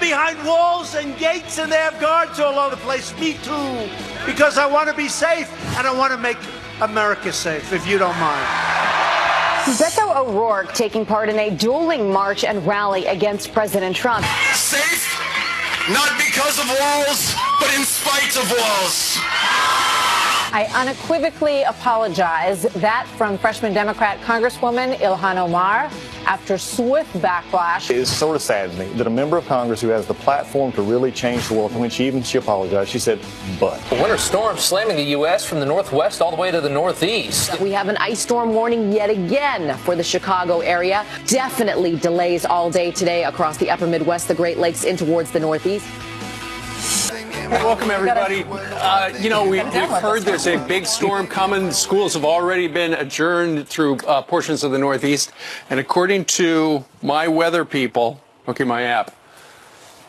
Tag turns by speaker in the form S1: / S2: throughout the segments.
S1: behind walls and gates and they have guards all over the place. Me too. Because I want to be safe and I want to make America safe, if you don't mind.
S2: Beto O'Rourke taking part in a dueling march and rally against President Trump.
S3: Safe, not because of walls, but in spite of walls.
S2: I unequivocally apologize. That from freshman Democrat Congresswoman Ilhan Omar after swift backlash.
S4: It sort of saddens me that a member of Congress who has the platform to really change the world, when she apologized, she said, but.
S5: A winter storm slamming the U.S. from the northwest all the way to the northeast.
S2: We have an ice storm warning yet again for the Chicago area. Definitely delays all day today across the upper Midwest, the Great Lakes, in towards the northeast.
S6: Welcome, everybody. We've heard there's a big storm coming. Schools have already been adjourned through portions of the Northeast. And according to my weather people, my app,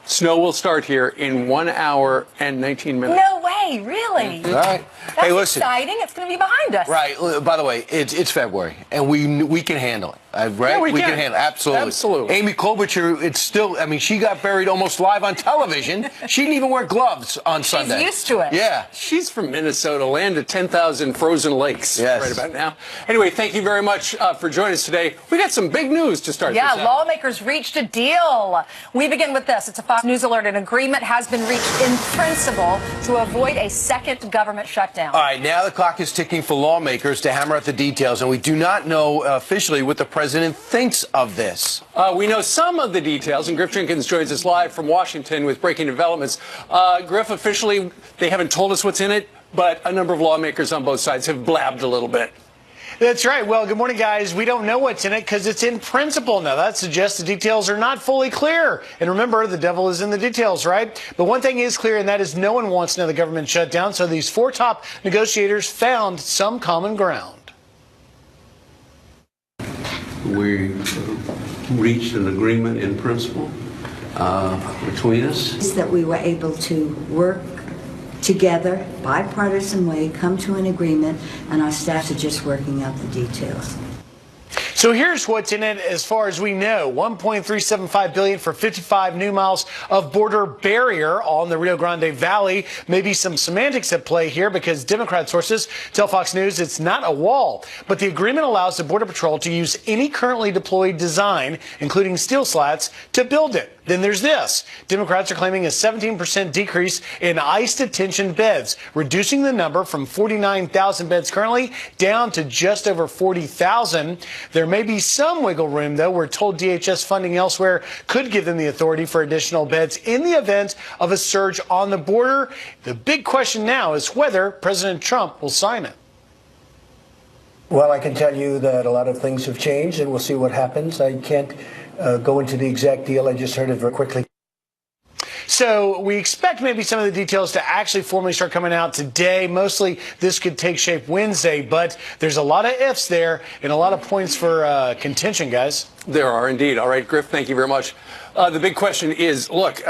S6: snow will start here in 1 hour and 19 minutes.
S7: No way, really?
S8: All right.
S7: That's
S8: hey, listen.
S7: Exciting. It's going to be behind us.
S8: Right. By the way, it's February, and we can handle it. Right?
S6: Yeah, we can
S8: handle it. Absolutely.
S6: Absolutely.
S8: Amy Klobuchar, it's still, she got buried almost live on television. She didn't even wear gloves on Sunday.
S7: She's used to it.
S8: Yeah.
S6: She's from Minnesota, land of 10,000 frozen lakes.
S8: Yes.
S6: Right about now. Anyway, thank you very much for joining us today. We got some big news to start this out.
S7: Lawmakers reached a deal. We begin with this. It's a Fox News alert. An agreement has been reached in principle to avoid a second government shutdown.
S8: All right, now the clock is ticking for lawmakers to hammer out the details, and we do not know officially what the president thinks of this.
S6: We know some of the details, and Griff Jenkins joins us live from Washington with breaking developments. Griff, officially, they haven't told us what's in it, but a number of lawmakers on both sides have blabbed a little bit.
S1: That's right. Well, good morning, guys. We don't know what's in it because it's in principle. Now, that suggests the details are not fully clear. And remember, the devil is in the details, right? But one thing is clear, and that is no one wants another government shutdown. So these four top negotiators found some common ground.
S9: We reached an agreement in principle between us.
S10: That we were able to work together, bipartisan way, come to an agreement, and our staff are just working out the details.
S1: So here's what's in it as far as we know. $1.375 billion for 55 new miles of border barrier on the Rio Grande Valley. Maybe some semantics at play here because Democrat sources tell Fox News it's not a wall. But the agreement allows the Border Patrol to use any currently deployed design, including steel slats, to build it. Then there's this. Democrats are claiming a 17% decrease in ICE detention beds, reducing the number from 49,000 beds currently down to just over 40,000. There may be some wiggle room, though. We're told DHS funding elsewhere could give them the authority for additional beds in the event of a surge on the border. The big question now is whether President Trump will sign it.
S11: Well, I can tell you that a lot of things have changed, and we'll see what happens. I can't go into the exact deal. I just heard it very quickly.
S1: So we expect maybe some of the details to actually formally start coming out today. Mostly this could take shape Wednesday, but there's a lot of ifs there and a lot of points for contention, guys.
S6: There are indeed. All right, Griff, thank you very much. The big question is, look,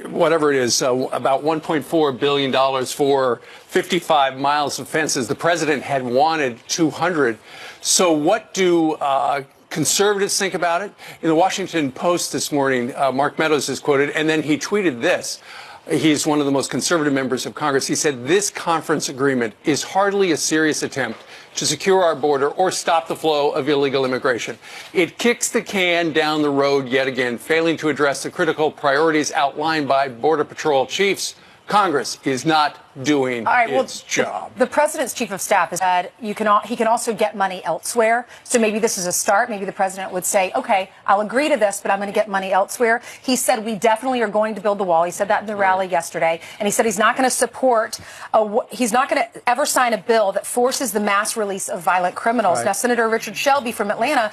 S6: whatever it is, about $1.4 billion for 55 miles of fences. The president had wanted 200. So what do conservatives think about it? In the Washington Post this morning, Mark Meadows is quoted, and then he tweeted this. He's one of the most conservative members of Congress. He said, this conference agreement is hardly a serious attempt to secure our border or stop the flow of illegal immigration. It kicks the can down the road yet again, failing to address the critical priorities outlined by Border Patrol chiefs. Congress is not doing its job.
S7: The president's chief of staff has said he can also get money elsewhere. So maybe this is a start. Maybe the president would say, OK, I'll agree to this, but I'm going to get money elsewhere. He said we definitely are going to build the wall. He said that in the rally yesterday. And he said he's not going to support he's not going to ever sign a bill that forces the mass release of violent criminals. Right. Now, Senator Richard Shelby from Alabama,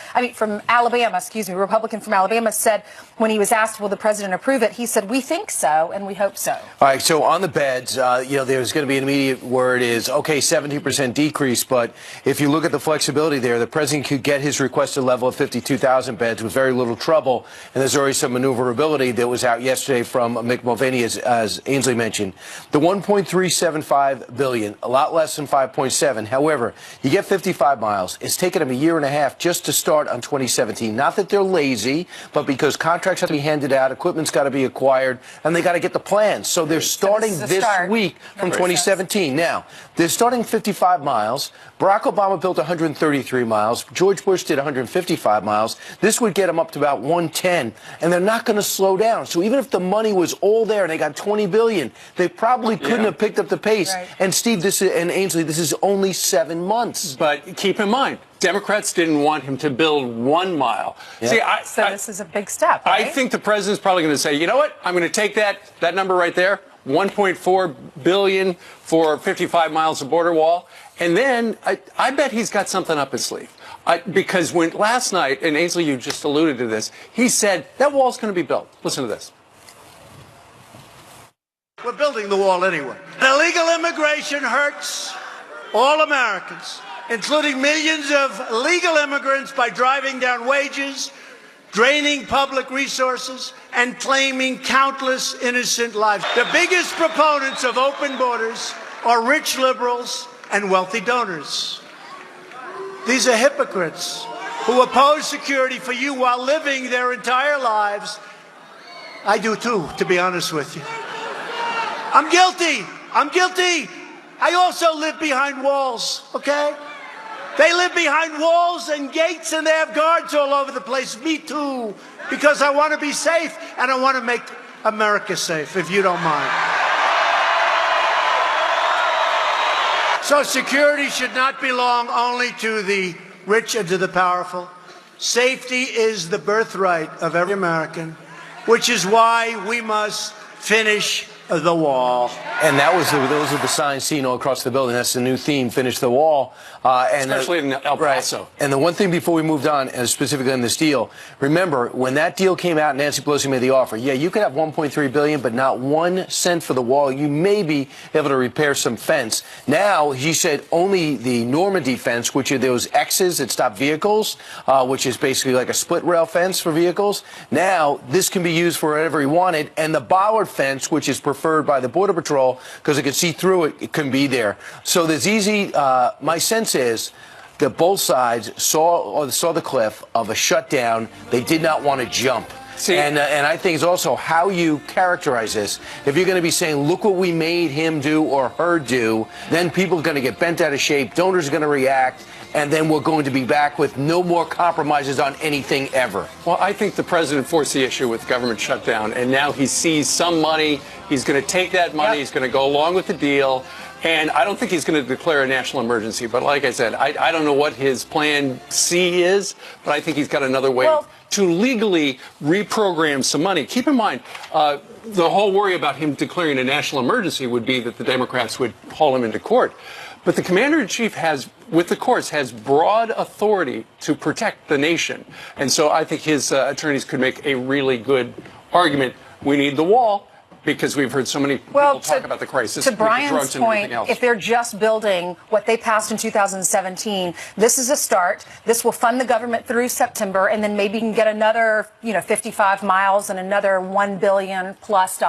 S7: Republican from Alabama, said when he was asked, will the president approve it? He said, we think so and we hope so.
S8: All right. So on the beds, the there's going to be an immediate word is, okay, 17% decrease, but if you look at the flexibility there, the president could get his requested level of 52,000 beds with very little trouble, and there's already some maneuverability that was out yesterday from Mick Mulvaney, as Ainsley mentioned. The $1.375 billion, a lot less than 5.7. However, you get 55 miles. It's taken them a year and a half just to start on 2017. Not that they're lazy, but because contracts have to be handed out, equipment's got to be acquired, and they got to get the plans. So they're starting this week from 2017. Now, they're starting 55 miles. Barack Obama built 133 miles. George Bush did 155 miles. This would get them up to about 110, and they're not going to slow down. So even if the money was all there and they got $20 billion, they probably couldn't have picked up the pace. Right. And Steve, and Ainsley, this is only 7 months.
S6: But keep in mind, Democrats didn't want him to build 1 mile.
S8: Yeah.
S6: See,
S7: so this is a big step, right?
S6: I think the president's probably going to say, you know what, I'm going to take that number right there, $1.4 billion for 55 miles of border wall, and then I bet he's got something up his sleeve. Because when last night, and Ainsley, you just alluded to this, he said that wall's going to be built. Listen to this.
S12: We're building the wall anyway. Illegal immigration hurts all Americans, including millions of legal immigrants, by driving down wages, draining public resources, and claiming countless innocent lives. The biggest proponents of open borders are rich liberals and wealthy donors. These are hypocrites who oppose security for you while living their entire lives. I do too, to be honest with you. I'm guilty. I'm guilty. I also live behind walls, okay? They live behind walls and gates, and they have guards all over the place. Me too, because I want to be safe, and I want to make America safe, if you don't mind. So security should not belong only to the rich and to the powerful. Safety is the birthright of every American, which is why we must finish the wall.
S8: And those are the signs seen all across the building. That's the new theme, finish the wall.
S6: Especially in El Paso.
S8: Right. And the one thing before we moved on, and specifically on this deal, remember, when that deal came out, Nancy Pelosi made the offer. Yeah, you could have $1.3 billion, but not 1 cent for the wall. You may be able to repair some fence. Now, he said only the Normandy fence, which are those X's that stop vehicles, which is basically like a split rail fence for vehicles. Now, this can be used for whatever he wanted. And the Bollard fence, which is preferred by the Border Patrol, because it can see through it, it can be there. So there's easy, my sense is that both sides saw the cliff of a shutdown. They did not want to jump. And I think it's also how you characterize this. If you're going to be saying, look what we made him do or her do, then people are going to get bent out of shape, donors are going to react, and then we're going to be back with no more compromises on anything ever.
S6: Well, I think the president forced the issue with government shutdown, and now he sees some money. He's going to take that money. He's going to go along with the deal. And I don't think he's going to declare a national emergency. But like I said, I don't know what his plan C is, but I think he's got another way to legally reprogram some money. Keep in mind, the whole worry about him declaring a national emergency would be that the Democrats would haul him into court. But the commander-in-chief has, with the courts, has broad authority to protect the nation. And so I think his attorneys could make a really good argument. We need the wall, because we've heard so many people talk about the crisis.
S7: To Brian's point, if they're just building what they passed in 2017, this is a start. This will fund the government through September, and then maybe you can get another, 55 miles and another $1 billion plus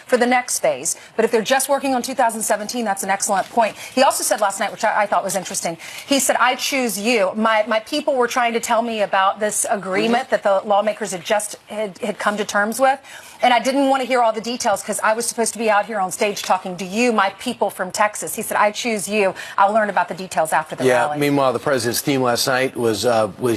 S7: for the next phase. But if they're just working on 2017, that's an excellent point. He also said last night, which I thought was interesting, he said, I choose you. My people were trying to tell me about this agreement that the lawmakers had come to terms with. And I didn't want to hear all the details because I was supposed to be out here on stage talking to you, my people from Texas. He said, I choose you. I'll learn about the details after the rally.
S8: Meanwhile, the president's theme last night was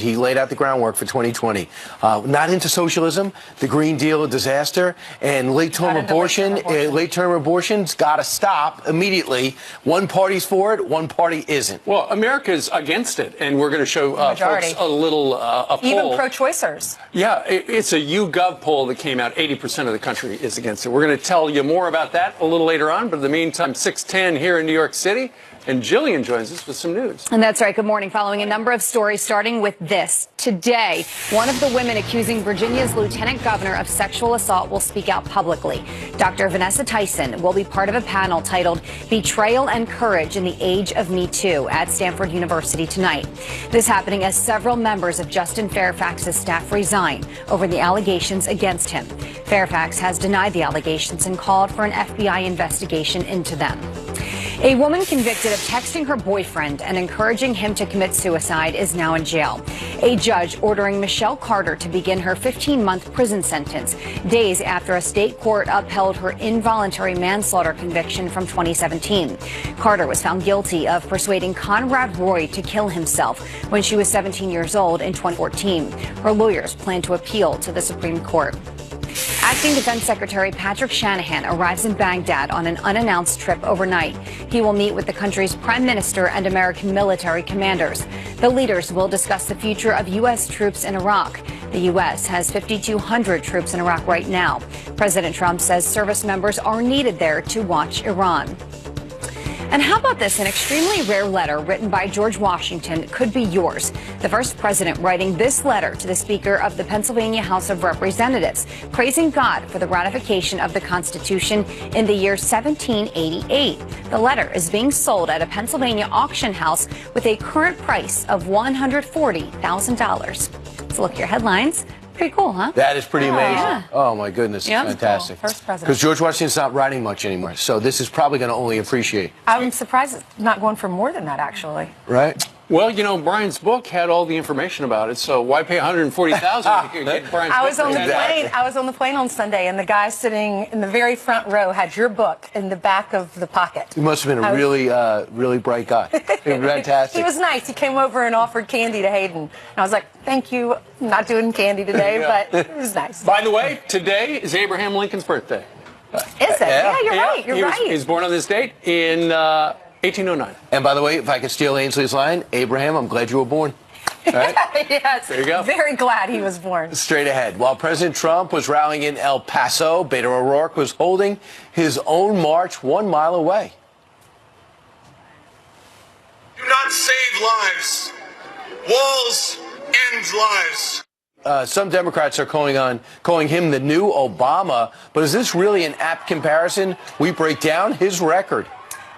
S8: he laid out the groundwork for 2020. Not into socialism, the Green Deal, a disaster, and late-term abortion. Late-term abortion's got to stop immediately. One party's for it, one party isn't.
S6: Well, America's against it, and we're going to show folks a little a poll.
S7: Even pro-choicers.
S6: Yeah, it's a YouGov poll that came out. 80% of the country is against it. We're going to tell you more about that a little later on, but in the meantime, 6:10 here in New York City. And Jillian joins us with some news.
S13: And that's right. Good morning. Following a number of stories, starting with this. Today, one of the women accusing Virginia's lieutenant governor of sexual assault will speak out publicly. Dr. Vanessa Tyson will be part of a panel titled Betrayal and Courage in the Age of Me Too at Stanford University tonight. This happening as several members of Justin Fairfax's staff resign over the allegations against him. Fairfax has denied the allegations and called for an FBI investigation into them. A woman convicted of texting her boyfriend and encouraging him to commit suicide is now in jail. A judge ordering Michelle Carter to begin her 15-month prison sentence days after a state court upheld her involuntary manslaughter conviction from 2017. Carter was found guilty of persuading Conrad Roy to kill himself when she was 17 years old in 2014. Her lawyers plan to appeal to the Supreme Court. Acting Defense Secretary Patrick Shanahan arrives in Baghdad on an unannounced trip overnight. He will meet with the country's prime minister and American military commanders. The leaders will discuss the future of U.S. troops in Iraq. The U.S. has 5,200 troops in Iraq right now. President Trump says service members are needed there to watch Iran. And how about this? An extremely rare letter written by George Washington could be yours. The first president writing this letter to the Speaker of the Pennsylvania House of Representatives, praising God for the ratification of the Constitution in the year 1788. The letter is being sold at a Pennsylvania auction house with a current price of $140,000. Let's look at your headlines. Pretty cool, huh?
S8: That is pretty amazing.
S13: Yeah.
S8: Oh, my goodness.
S13: Yeah.
S8: Fantastic.
S7: Cool. First president.
S8: Because George Washington's not writing much anymore, so this is probably going to only appreciate.
S7: I'm surprised it's not going for more than that, actually.
S8: Right?
S6: Well, you know, Brian's book had all the information about it, so why pay $140,000 to get Brian's
S7: I
S6: book?
S7: was on the plane. I was on the plane on Sunday, and the guy sitting in the very front row had your book in the back of the pocket.
S8: He must have been a really bright guy. Fantastic.
S7: He was nice. He came over and offered candy to Hayden. And I was like, thank you. I'm not doing candy today, but it was nice.
S6: By the way, today is Abraham Lincoln's birthday.
S7: Is it? Yeah, you're right. You're right.
S6: He was born on this date in 1809.
S8: And by the way, if I could steal Ainsley's line, Abraham, I'm glad you were born. All right?
S7: Yes.
S6: There you go.
S7: Very glad he was born.
S8: Straight ahead. While President Trump was rallying in El Paso, Beto O'Rourke was holding his own march 1 mile away.
S3: Do not save lives. Walls end lives.
S8: Some Democrats are calling him the new Obama, but is this really an apt comparison? We break down his record.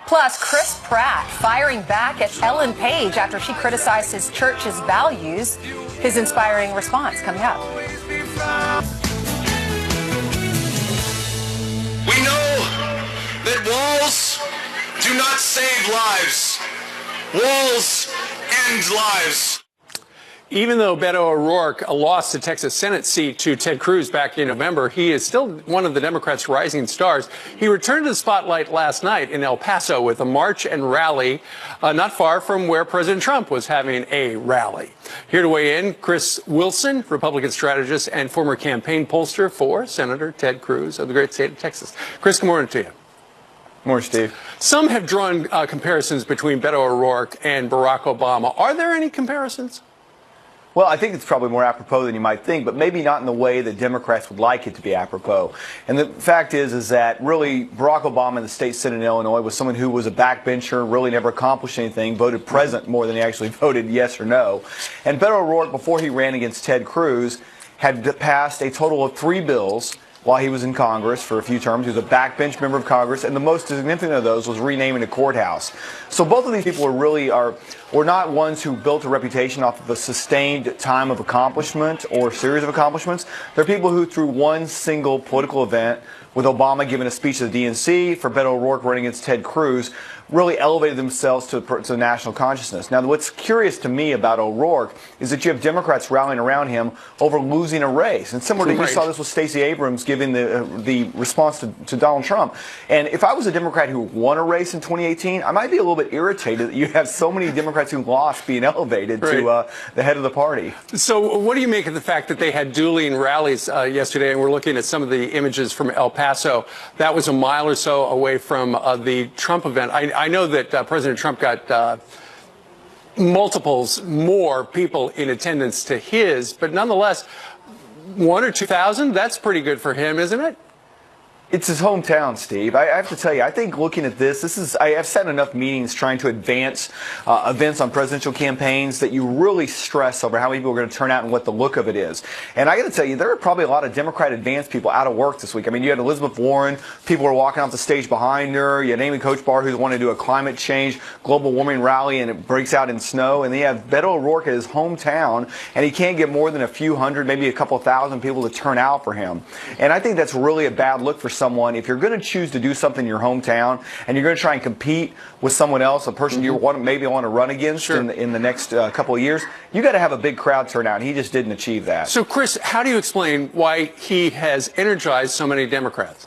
S7: Plus, Chris Pratt firing back at Ellen Page after she criticized his church's values. His inspiring response coming up.
S3: We know that walls do not save lives. Walls end lives.
S6: Even though Beto O'Rourke lost the Texas Senate seat to Ted Cruz back in November, he is still one of the Democrats' rising stars. He returned to the spotlight last night in El Paso with a march and rally not far from where President Trump was having a rally. Here to weigh in, Chris Wilson, Republican strategist and former campaign pollster for Senator Ted Cruz of the great state of Texas. Chris, good morning to you.
S14: Good morning, Steve.
S6: Some have drawn comparisons between Beto O'Rourke and Barack Obama. Are there any comparisons?
S14: Well, I think it's probably more apropos than you might think, but maybe not in the way that Democrats would like it to be apropos. And the fact is that really Barack Obama in the state Senate in Illinois was someone who was a backbencher, really never accomplished anything, voted present more than he actually voted yes or no. And Beto O'Rourke, before he ran against Ted Cruz, had passed a total of 3 bills while he was in Congress for a few terms. He was a backbench member of Congress, and the most significant of those was renaming a courthouse. So both of these people were not ones who built a reputation off of a sustained time of accomplishment or series of accomplishments. They're people who, through one single political event, with Obama giving a speech to the DNC, for Beto O'Rourke running against Ted Cruz, really elevated themselves to national consciousness. Now, what's curious to me about O'Rourke is that you have Democrats rallying around him over losing a race. And similar to, you saw this with Stacey Abrams giving the response to Donald Trump. And if I was a Democrat who won a race in 2018, I might be a little bit irritated that you have so many Democrats who lost being elevated to the head of the party.
S6: So what do you make of the fact that they had dueling rallies yesterday, and we're looking at some of the images from El Paso? That was a mile or so away from the Trump event. I know that President Trump got multiples more people in attendance to his, but nonetheless, 1,000 or 2,000, that's pretty good for him, isn't it?
S14: It's his hometown, Steve. I have to tell you, I think looking at I've sat in enough meetings trying to advance events on presidential campaigns that you really stress over how many people are going to turn out and what the look of it is. And I got to tell you, there are probably a lot of Democrat advance people out of work this week. I mean, you had Elizabeth Warren, people were walking off the stage behind her. You had Amy Kochbar, who's wanting to do a climate change, global warming rally, and it breaks out in snow. And then you have Beto O'Rourke at his hometown, and he can't get more than a few hundred, maybe a couple thousand people to turn out for him. And I think that's really a bad look for someone. If you're going to choose to do something in your hometown and you're going to try and compete with someone else, a person you maybe want to run against in the next couple of years, you got to have a big crowd turnout. He just didn't achieve that.
S6: So, Chris, how do you explain why he has energized so many Democrats?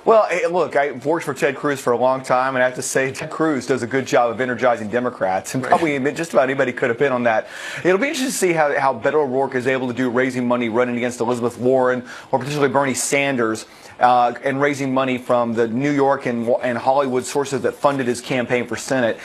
S14: Well, hey, look, I've worked for Ted Cruz for a long time, and I have to say Ted Cruz does a good job of energizing Democrats, and probably just about anybody could have been on that. It'll be interesting to see how Beto O'Rourke is able to do raising money running against Elizabeth Warren or particularly Bernie Sanders and raising money from the New York and Hollywood sources that funded his campaign for Senate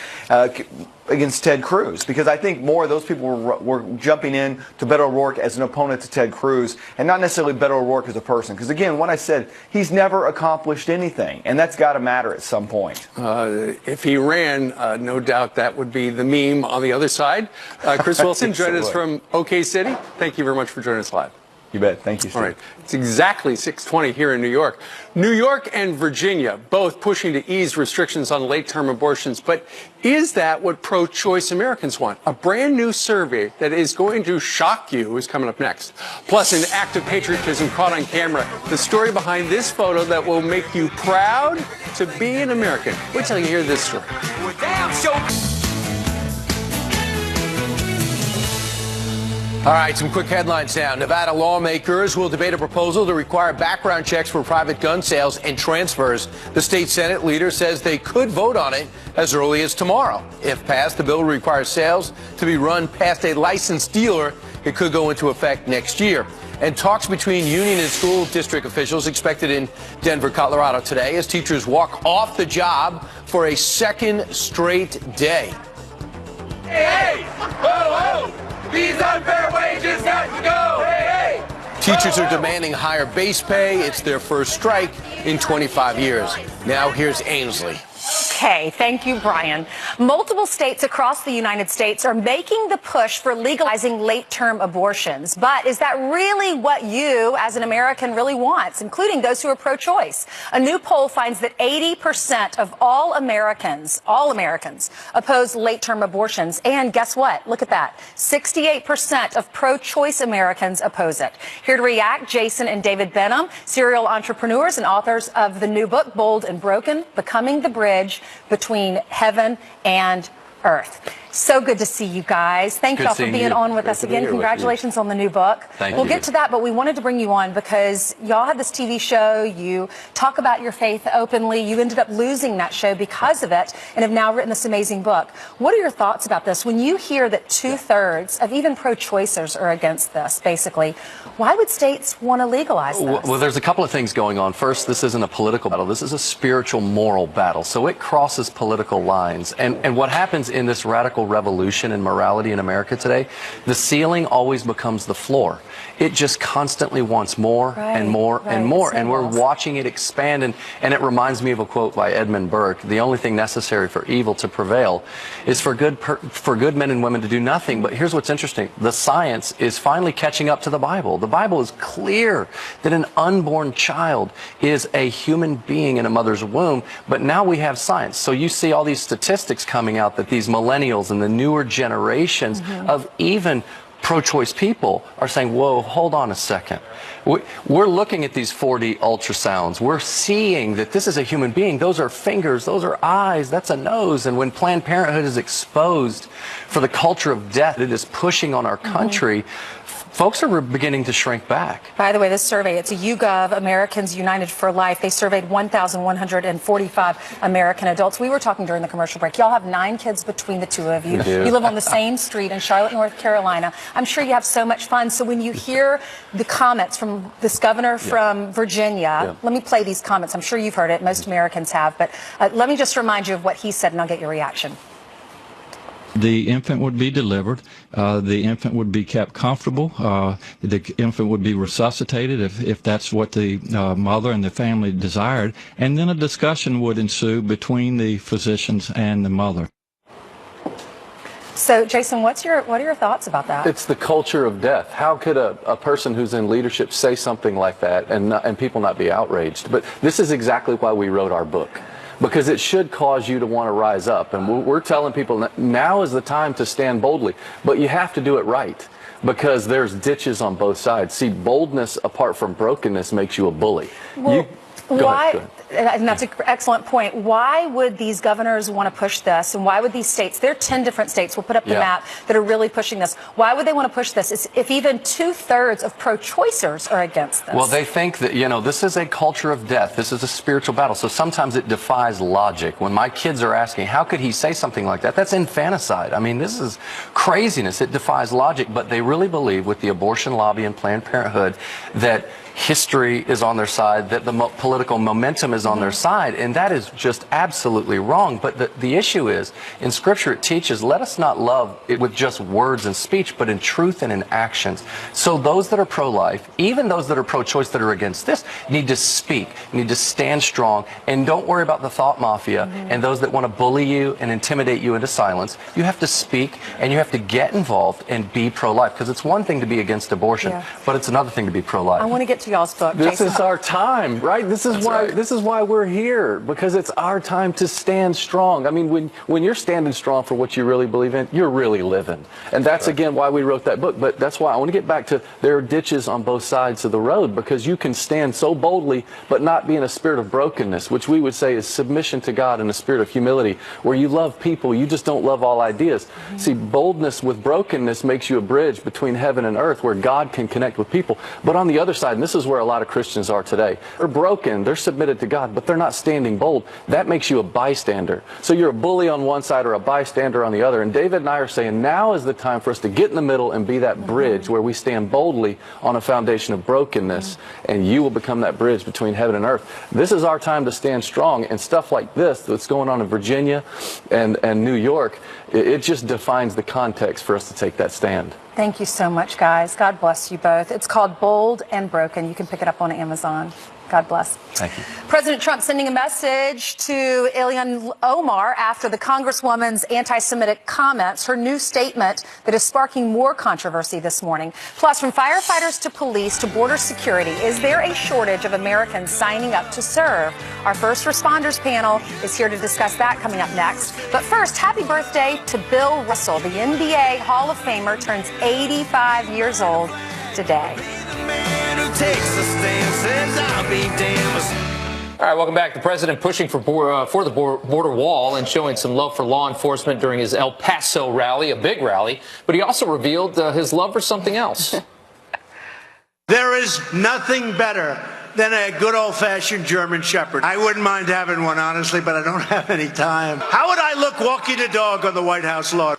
S14: against Ted Cruz, because I think more of those people were jumping in to Beto O'Rourke as an opponent to Ted Cruz and not necessarily Beto O'Rourke as a person. Because again, what I said, he's never accomplished anything, and that's got to matter at some point.
S6: If he ran, no doubt that would be the meme on the other side. Chris Wilson joined us from OK City. Thank you very much for joining us live.
S14: You bet. Thank you, Steve.
S6: All right. It's exactly 6:20 here in New York. New York and Virginia both pushing to ease restrictions on late-term abortions. But is that what pro-choice Americans want? A brand new survey that is going to shock you is coming up next. Plus, an act of patriotism caught on camera. The story behind this photo that will make you proud to be an American. Wait till you hear this story.
S8: All right, some quick headlines now. Nevada lawmakers will debate a proposal to require background checks for private gun sales and transfers. The state Senate leader says they could vote on it as early as tomorrow. If passed, the bill requires sales to be run past a licensed dealer. It could go into effect next year. And talks between union and school district officials expected in Denver, Colorado today as teachers walk off the job for a second straight day.
S3: Hey, hey! Whoa, whoa! These unfair wages got to go! Hey, hey!
S8: Teachers are demanding higher base pay. It's their first strike in 25 years. Now here's Ainsley.
S7: Okay, thank you, Brian. Multiple states across the United States are making the push for legalizing late-term abortions. But is that really what you, as an American, really wants, including those who are pro-choice? A new poll finds that 80% of all Americans, oppose late-term abortions. And guess what? Look at that. 68% of pro-choice Americans oppose it. Here to react, Jason and David Benham, serial entrepreneurs and authors of the new book, Bold and Broken, Becoming the Bridge between Heaven and Earth. So good to see you guys. Thank y'all for being on with us again. Congratulations on the new book. We'll get to that, but we wanted to bring you on because y'all had this TV show. You talk about your faith openly. You ended up losing that show because of it and have now written this amazing book. What are your thoughts about this? When you hear that 2/3 of even pro-choicers are against this, basically, why would states want to legalize this?
S15: Well, there's a couple of things going on. First, this isn't a political battle. This is a spiritual, moral battle. So it crosses political lines. And what happens in this radical revolution in morality in America today, the ceiling always becomes the floor. It just constantly wants more and more and more. And we're watching it expand. And it reminds me of a quote by Edmund Burke: the only thing necessary for evil to prevail is for good men and women to do nothing. But here's what's interesting. The science is finally catching up to the Bible. The Bible is clear that an unborn child is a human being in a mother's womb. But now we have science. So you see all these statistics coming out that these millennials and the newer generations of even pro-choice people are saying, whoa, hold on a second. We're looking at these 4D ultrasounds. We're seeing that this is a human being. Those are fingers. Those are eyes. That's a nose. And when Planned Parenthood is exposed for the culture of death it is pushing on our country, folks are beginning to shrink back.
S7: By the way, this survey, it's a YouGov, Americans United for Life. They surveyed 1,145 American adults. We were talking during the commercial break. Y'all have 9 kids between the two of you. You live on the same street in Charlotte, North Carolina. I'm sure you have so much fun. So when you hear the comments from this governor from Virginia, let me play these comments. I'm sure you've heard it. Most Americans have. But let me just remind you of what he said, and I'll get your reaction.
S16: The infant would be delivered. The infant would be kept comfortable. The infant would be resuscitated if that's what the mother and the family desired. And then a discussion would ensue between the physicians and the mother.
S7: So, Jason, what are your thoughts about that?
S15: It's the culture of death. How could a person who's in leadership say something like that and people not be outraged? But this is exactly why we wrote our book. Because it should cause you to want to rise up. And we're telling people now is the time to stand boldly. But you have to do it right. Because there's ditches on both sides. See, boldness apart from brokenness makes you a bully.
S7: Well,
S15: Go ahead.
S7: And that's an excellent point. Why would these governors want to push this? And why would these states, there are 10 different states, we'll put up the map, that are really pushing this. Why would they want to push this if even 2/3 of pro-choicers are against this?
S15: Well, they think that, this is a culture of death. This is a spiritual battle. So sometimes it defies logic. When my kids are asking, how could he say something like that? That's infanticide. I mean, this is craziness. It defies logic. But they really believe with the abortion lobby and Planned Parenthood that history is on their side, that the political momentum is on their side, and that is just absolutely wrong. But the issue is, in Scripture it teaches, let us not love it with just words and speech, but in truth and in actions. So those that are pro-life, even those that are pro-choice that are against this, need to speak, need to stand strong, and don't worry about the thought mafia and those that want to bully you and intimidate you into silence. You have to speak, and you have to get involved and be pro-life, because it's one thing to be against abortion, but it's another thing to be pro-life.
S7: I want to get to y'all's book.
S15: This
S7: Jason.
S15: is our time, right? This is why we're here, because it's our time to stand strong. I mean, when you're standing strong for what you really believe in, you're really living. And that's again why we wrote that book. But that's why I want to get back to there are ditches on both sides of the road, because you can stand so boldly but not be in a spirit of brokenness, which we would say is submission to God and a spirit of humility, where you love people, you just don't love all ideas. See, boldness with brokenness makes you a bridge between heaven and earth, where God can connect with people. But on the other side, and this is where a lot of Christians are today, they're broken, they're submitted to God, but they're not standing bold. That makes you a bystander. So you're a bully on one side or a bystander on the other. And David and I are saying now is the time for us to get in the middle and be that bridge where we stand boldly on a foundation of brokenness, and you will become that bridge between heaven and earth. This is our time to stand strong, and stuff like this that's going on in Virginia and New York, it just defines the context for us to take that stand.
S7: Thank you so much, guys. God bless you both. It's called Bold and Broken. You can pick it up on Amazon. God bless.
S15: Thank you.
S7: President Trump sending a message to Ilhan Omar after the Congresswoman's anti-Semitic comments, her new statement that is sparking more controversy this morning. Plus, from firefighters to police to border security, is there a shortage of Americans signing up to serve? Our first responders panel is here to discuss that coming up next. But first, happy birthday to Bill Russell. The NBA Hall of Famer turns 85 years old today.
S5: All right, welcome back. The president pushing for the border wall and showing some love for law enforcement during his El Paso rally, a big rally. But he also revealed his love for something else.
S12: There is nothing better than a good old-fashioned German Shepherd. I wouldn't mind having one, honestly, but I don't have any time. How would I look walking a dog on the White House lawn?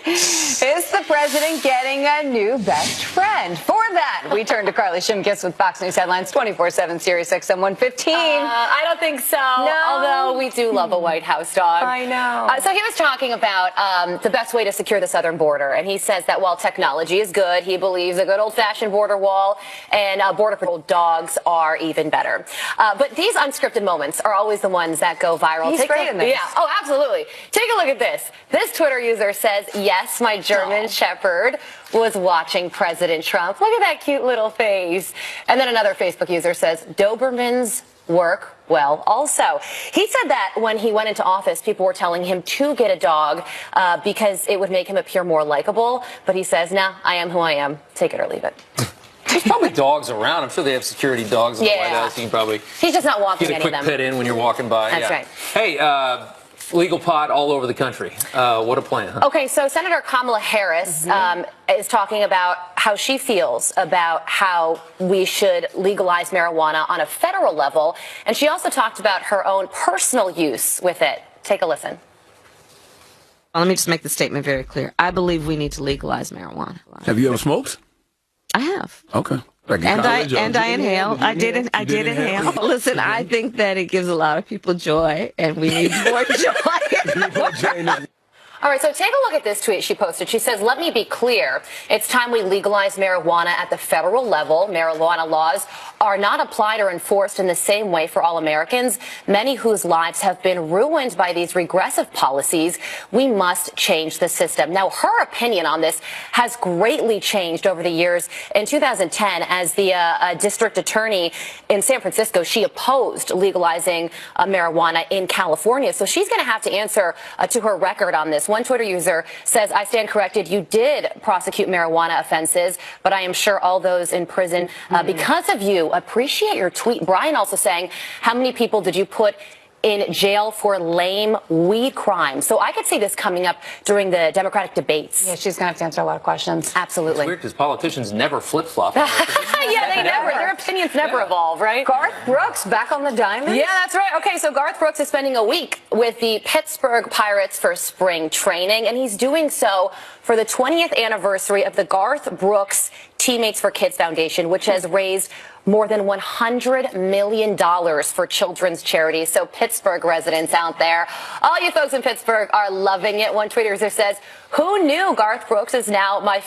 S17: Is the president getting a new best friend? For that, we turn to Carly Shimkus with Fox News Headlines 24/7, Sirius XM 115.
S13: I don't think so.
S17: No.
S13: Although we do love a White House dog.
S17: I know.
S13: So he was talking about the best way to secure the southern border. And he says that while technology is good, he believes a good old-fashioned border wall and border patrol dogs are even better. But these unscripted moments are always the ones that go viral.
S17: He's great in this.
S13: Yeah. Oh, absolutely. Take a look at this. This Twitter user says, yes, my German Shepherd was watching President Trump. Look at that cute little face. And then another Facebook user says, Dobermans work well also. He said that when he went into office, people were telling him to get a dog because it would make him appear more likable. But he says, nah, I am who I am. Take it or leave it.
S5: There's probably dogs around. I'm sure they have security dogs in the White House. You can probably
S13: He's just not walking
S5: get a
S13: any
S5: quick
S13: of them.
S5: pet in when you're walking by.
S13: That's right.
S5: Hey, legal pot all over the country. What a plan, huh?
S13: Okay, so Senator Kamala Harris is talking about how she feels about how we should legalize marijuana on a federal level. And she also talked about her own personal use with it. Take a listen.
S18: Let me just make the statement very clear. I believe we need to legalize marijuana.
S19: Have you ever smoked?
S18: I have.
S19: Okay.
S18: And I inhale. I did inhale. Listen, I think that it gives a lot of people joy, and we need more joy.
S19: All right, so take a look at this tweet she posted. She says, let me be clear. It's time we legalize marijuana at the federal level. Marijuana laws are not applied or enforced in the same way for all Americans, many whose lives have been ruined by these regressive policies. We must change the system. Now, her opinion on this has greatly changed over the years. In 2010, as the district attorney in San Francisco, she opposed legalizing marijuana in California. So she's going to have to answer to her record on this. One Twitter user says, I stand corrected. You did prosecute marijuana offenses, but I am sure all those in prison because of you. Appreciate your tweet. Brian also saying, how many people did you put in jail for lame weed crimes? So I could see this coming up during the Democratic debates.
S17: Yeah, she's going to have to answer a lot of questions.
S19: Absolutely.
S5: It's weird because politicians never flip-flop.
S19: Yeah, they never. Their opinions never evolve, right?
S17: Garth Brooks back on the diamond?
S19: Yeah, that's right. Okay, so Garth Brooks is spending a week with the Pittsburgh Pirates for spring training, and he's doing so for the 20th anniversary of the Garth Brooks Teammates for Kids Foundation, which has raised more than $100 million for children's charities. So Pittsburgh residents out there, all you folks in Pittsburgh are loving it. One tweeter says, who knew Garth Brooks is now my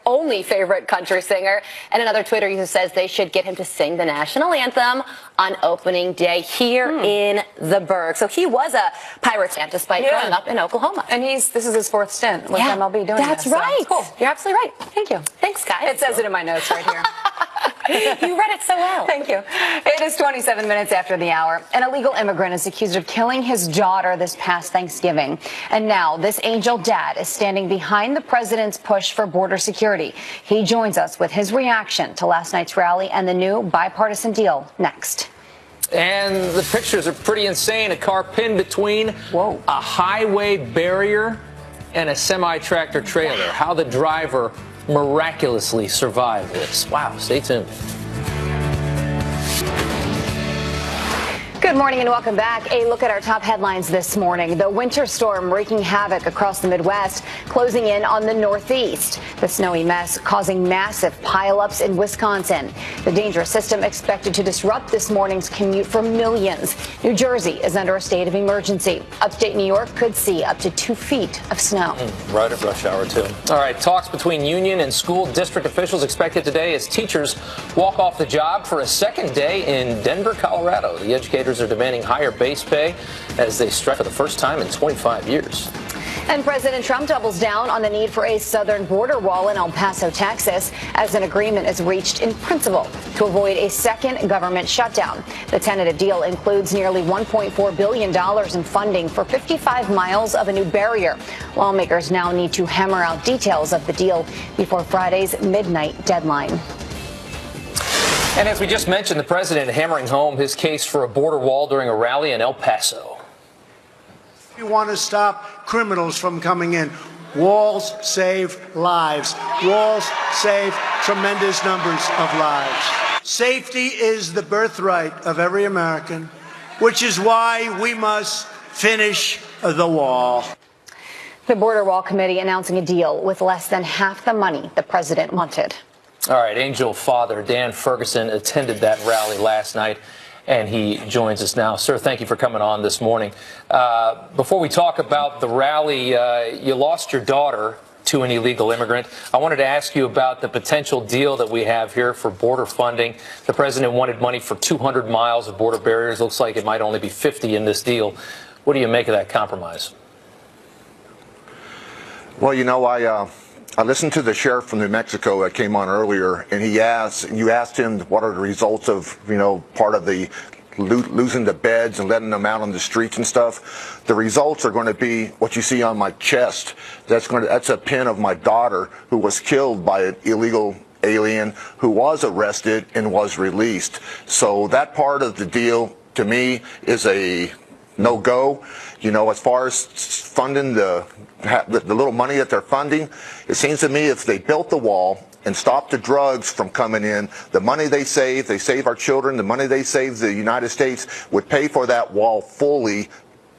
S19: only favorite country singer? And another Twitter user says they should get him to sing the national anthem on opening day here in the Berg. So he was a Pirates fan despite growing up in Oklahoma.
S17: And this is his fourth stint with MLB doing
S19: That's
S17: this.
S19: right.
S17: Cool.
S19: You're absolutely right.
S17: Thank you.
S19: Thanks, guys.
S17: It says it in my notes right here.
S19: You read it so well.
S17: Thank you. It is 27 minutes after the hour. An illegal immigrant is accused of killing his daughter this past Thanksgiving. And now this angel dad is standing behind the president's push for border security. He joins us with his reaction to last night's rally and the new bipartisan deal next.
S5: And the pictures are pretty insane. A car pinned between a highway barrier and a semi-tractor trailer. How the driver miraculously survived this. Wow, stay tuned.
S13: Good morning and welcome back. A look at our top headlines this morning. The winter storm wreaking havoc across the Midwest, closing in on the Northeast. The snowy mess causing massive pileups in Wisconsin. The dangerous system expected to disrupt this morning's commute for millions. New Jersey is under a state of emergency. Upstate New York could see up to 2 feet of snow.
S5: Right at rush hour, too. All right, talks between union and school district officials expected today as teachers walk off the job for a second day in Denver, Colorado. The educators are demanding higher base pay as they strike for the first time in 25 years.
S13: And President Trump doubles down on the need for a southern border wall in El Paso, Texas, as an agreement is reached in principle to avoid a second government shutdown. The tentative deal includes nearly $1.4 billion in funding for 55 miles of a new barrier. Lawmakers now need to hammer out details of the deal before Friday's midnight deadline.
S5: And as we just mentioned, the president hammering home his case for a border wall during a rally in El Paso.
S12: You want to stop criminals from coming in. Walls save lives. Walls save tremendous numbers of lives. Safety is the birthright of every American, which is why we must finish the wall.
S13: The Border Wall Committee announcing a deal with less than half the money the president wanted.
S5: All right, Angel father Dan Ferguson attended that rally last night, and he joins us now. Sir, thank you for coming on this morning. Before we talk about the rally, you lost your daughter to an illegal immigrant. I wanted to ask you about the potential deal that we have here for border funding. The president wanted money for 200 miles of border barriers. Looks like it might only be 50 in this deal. What do you make of that compromise?
S20: Well, you know, I listened to the sheriff from New Mexico that came on earlier, and you asked him what are the results of, part of the losing the beds and letting them out on the streets and stuff. The results are going to be what you see on my chest. That's a pin of my daughter who was killed by an illegal alien who was arrested and was released. So that part of the deal to me is a no-go. As far as funding the little money that they're funding, it seems to me if they built the wall and stopped the drugs from coming in, the money they save our children, the money they save the United States would pay for that wall fully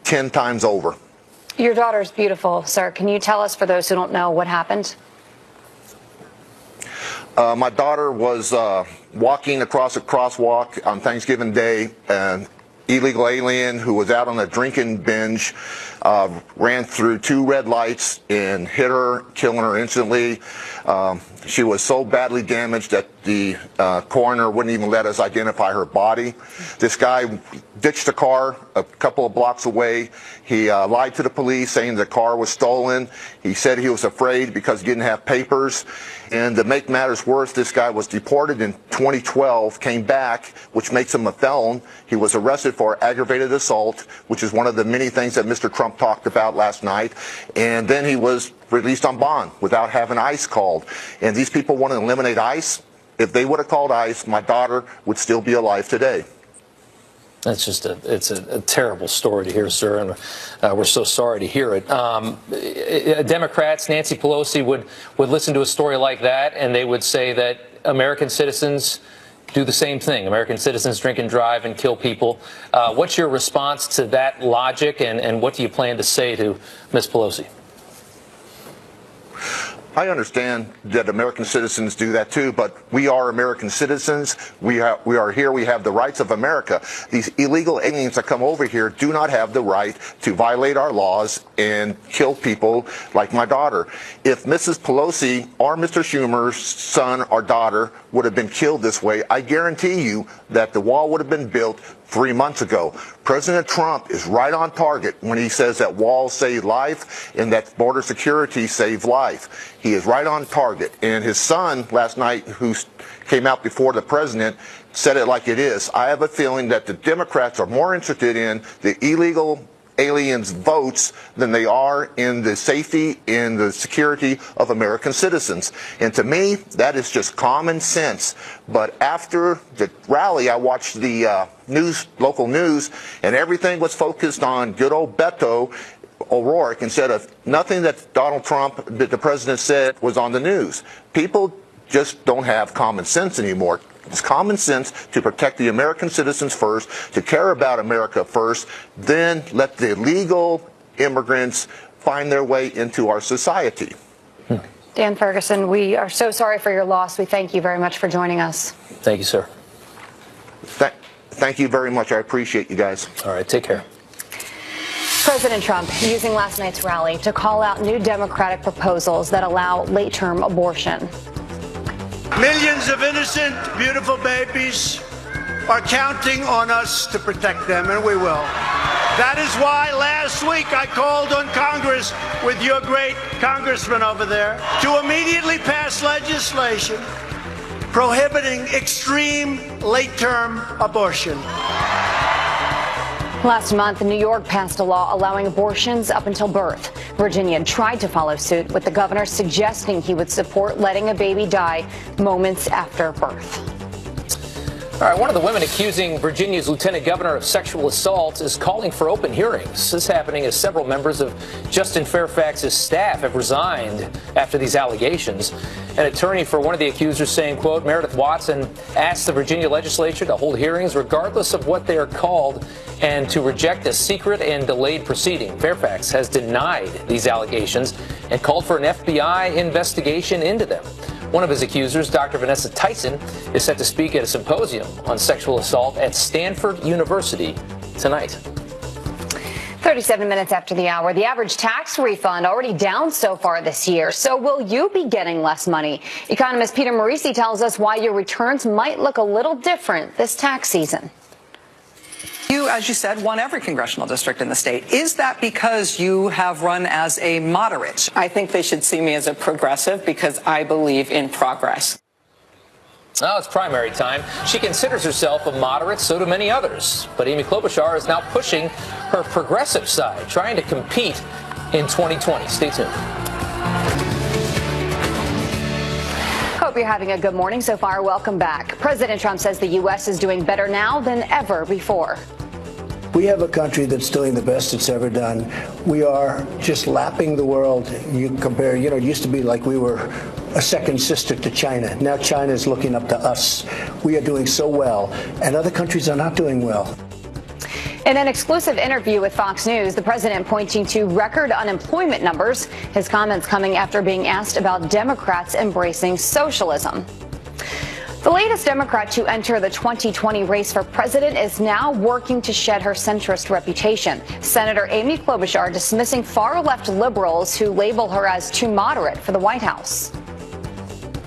S20: 10 times over.
S13: Your daughter's beautiful, sir. Can you tell us, for those who don't know, what happened?
S20: My daughter was walking across a crosswalk on Thanksgiving Day, and illegal alien who was out on a drinking binge, ran through 2 red lights and hit her, killing her instantly. She was so badly damaged that the coroner wouldn't even let us identify her body. This guy ditched the car a couple of blocks away. He lied to the police saying the car was stolen. He said he was afraid because he didn't have papers. And to make matters worse, this guy was deported in 2012, came back, which makes him a felon. He was arrested for aggravated assault, which is one of the many things that Mr. Trump talked about last night. And then he was released on bond without having ICE called. And these people want to eliminate ICE. If they would have called ICE, my daughter would still be alive today.
S5: That's just it's a terrible story to hear, sir, and we're so sorry to hear it. Democrats, Nancy Pelosi would listen to a story like that, and they would say that American citizens do the same thing. American citizens drink and drive and kill people. What's your response to that logic, and what do you plan to say to Ms. Pelosi?
S20: I understand that American citizens do that too, but we are American citizens. We are here. We have the rights of America. These illegal aliens that come over here do not have the right to violate our laws and kill people like my daughter. If Mrs. Pelosi or Mr. Schumer's son or daughter would have been killed this way, I guarantee you that the wall would have been built 3 months ago. President Trump is right on target when he says that walls save life and that border security save life. He is right on target. And his son last night, who came out before the president, said it like it is. I have a feeling that the Democrats are more interested in the illegal aliens' votes than they are in the safety and the security of American citizens. And to me, that is just common sense. But after the rally, I watched the local news, and everything was focused on good old Beto O'Rourke instead of nothing that Donald Trump, that the president said, was on the news. People just don't have common sense anymore. It's common sense to protect the American citizens first, to care about America first, then let the illegal immigrants find their way into our society.
S17: Dan Ferguson, we are so sorry for your loss. We thank you very much for joining us.
S5: Thank you, sir.
S20: Thank you very much. I appreciate you guys.
S5: All right, take care.
S17: President Trump using last night's rally to call out new Democratic proposals that allow late-term abortion.
S12: Millions of innocent, beautiful babies are counting on us to protect them, and we will. That is why last week I called on Congress, with your great congressman over there, to immediately pass legislation prohibiting extreme late-term abortion.
S17: Last month, New York passed a law allowing abortions up until birth. Virginia tried to follow suit, with the governor suggesting he would support letting a baby die moments after birth.
S5: All right, one of the women accusing Virginia's lieutenant governor of sexual assault is calling for open hearings. This is happening as several members of Justin Fairfax's staff have resigned after these allegations. An attorney for one of the accusers saying, quote, Meredith Watson asked the Virginia legislature to hold hearings regardless of what they are called and to reject a secret and delayed proceeding. Fairfax has denied these allegations and called for an FBI investigation into them. One of his accusers, Dr. Vanessa Tyson, is set to speak at a symposium on sexual assault at Stanford University tonight.
S17: 37 minutes after the hour, the average tax refund already down so far this year. So will you be getting less money? Economist Peter Morici tells us why your returns might look a little different this tax season.
S21: You, as you said, won every congressional district in the state. Is that because you have run as a moderate?
S22: I think they should see me as a progressive because I believe in progress.
S5: Now it's primary time. She considers herself a moderate, so do many others. But Amy Klobuchar is now pushing her progressive side, trying to compete in 2020. Stay tuned.
S17: Hope you're having a good morning so far. Welcome back. President Trump says the U.S. is doing better now than ever before.
S11: We have a country that's doing the best it's ever done. We are just lapping the world. You compare, it used to be like we were a second sister to China. Now China is looking up to us. We are doing so well, and other countries are not doing well.
S17: In an exclusive interview with Fox News, the president pointing to record unemployment numbers, his comments coming after being asked about Democrats embracing socialism.
S13: The latest Democrat to enter the 2020 race for president is now working to shed her centrist reputation. Senator Amy Klobuchar dismissing far-left liberals who label her as too moderate for the White House.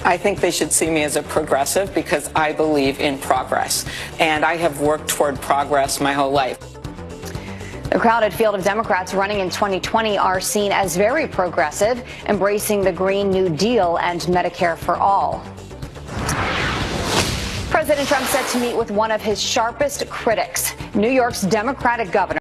S22: I think they should see me as a progressive because I believe in progress. And I have worked toward progress my whole life.
S13: The crowded field of Democrats running in 2020 are seen as very progressive, embracing the Green New Deal and Medicare for all. President Trump set to meet with one of his sharpest critics, New York's Democratic governor.